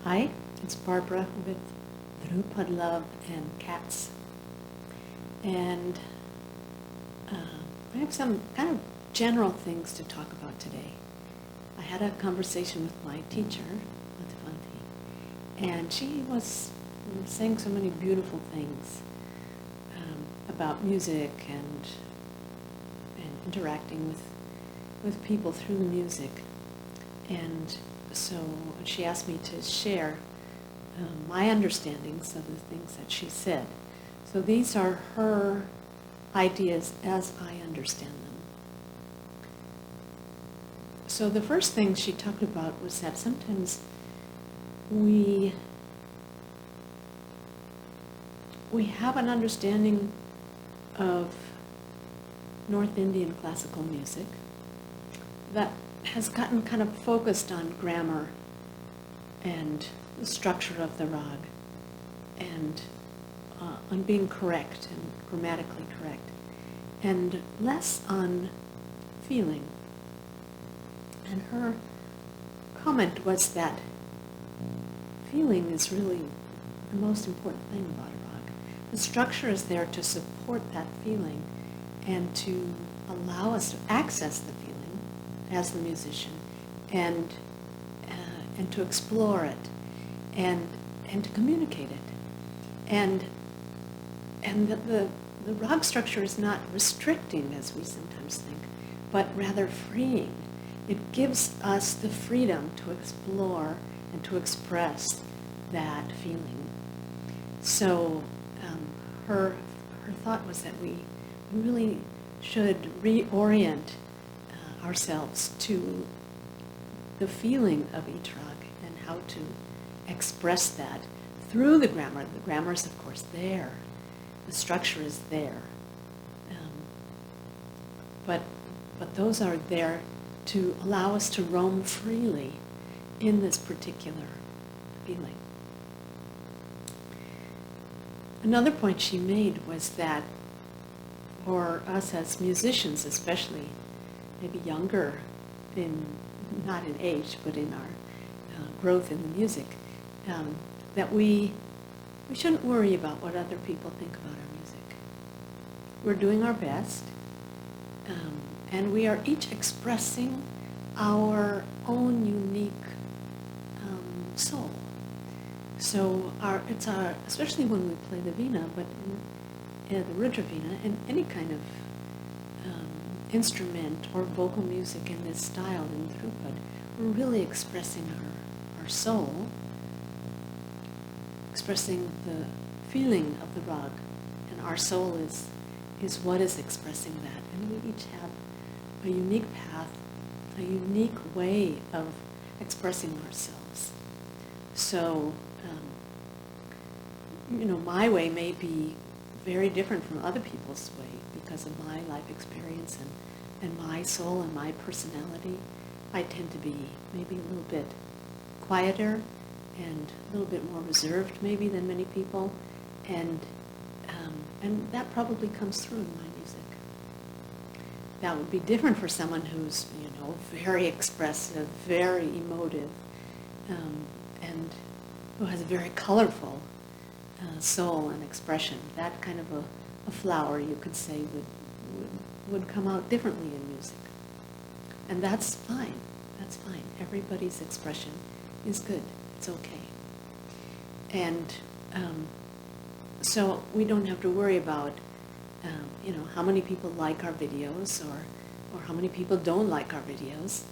Hi, it's Barbara with Dhrupad Love and Cats. And I have some kind of general things to talk about today. I had a conversation with my teacher, Madhuvanti, and she was saying so many beautiful things about music and interacting with people through the music. And so she asked me to share my understandings of the things that she said. So these are her ideas as I understand them. So the first thing she talked about was that sometimes we have an understanding of North Indian classical music that has gotten kind of focused on grammar and the structure of the rag and on being correct and grammatically correct, and less on feeling. And her comment was that feeling is really the most important thing about a rag. The structure is there to support that feeling and to allow us to access the feeling as the musician, and to explore it, and to communicate it, and the rag structure is not restricting as we sometimes think, but rather freeing. It gives us the freedom to explore and to express that feeling. So her thought was that we really should reorient ourselves to the feeling of each rag and how to express that through the grammar. The grammar is, of course, there. The structure is there. But those are there to allow us to roam freely in this particular feeling. Another point she made was that for us as musicians, especially, maybe younger, not in age, but in our growth in the music, that we shouldn't worry about what other people think about our music. We're doing our best, and we are each expressing our own unique soul. So especially when we play the veena, but in the Rudra veena, in any kind of instrument or vocal music in this style in Dhrupad, we're really expressing our soul, expressing the feeling of the rag, and our soul is what is expressing that. And we each have a unique path, a unique way of expressing ourselves. So, my way may be very different from other people's way because of my life experience and my soul and my personality. I tend to be maybe a little bit quieter and a little bit more reserved maybe than many people, and that probably comes through in my music. That would be different for someone who's very expressive, very emotive, and who has a very colorful soul and expression. That kind of a flower, you could say, would come out differently in music. And that's fine. That's fine. Everybody's expression is good. It's okay. And so we don't have to worry about how many people like our videos, or how many people don't like our videos,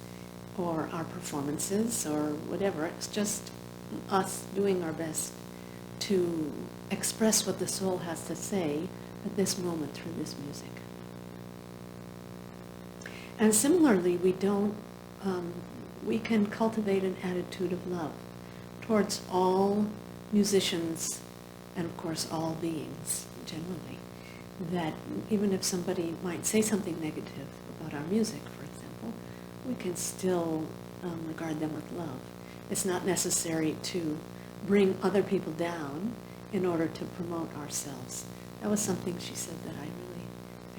or our performances, or whatever. It's just us doing our best to express what the soul has to say at this moment through this music. And similarly, we can cultivate an attitude of love towards all musicians and, of course, all beings generally. That even if somebody might say something negative about our music, for example, we can still regard them with love. It's not necessary to bring other people down in order to promote ourselves. That was something she said that I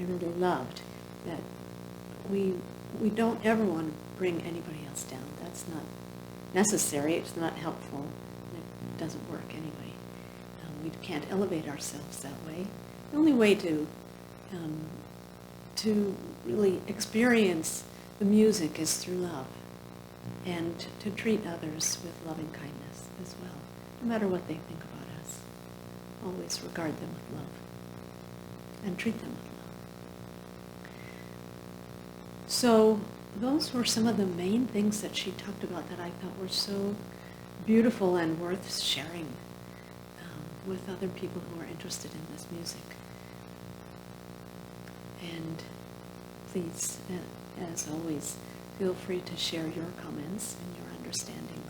really loved, that we don't ever want to bring anybody else down. That's not necessary. It's not helpful. doesn't work anyway. We can't elevate ourselves that way. The only way to really experience the music is through love, and to treat others with loving kindness as well, no matter what they think about us. Always regard them with love and treat them with love. So those were some of the main things that she talked about that I thought were so beautiful and worth sharing with other people who are interested in this music. And please, as always, feel free to share your comments and your understanding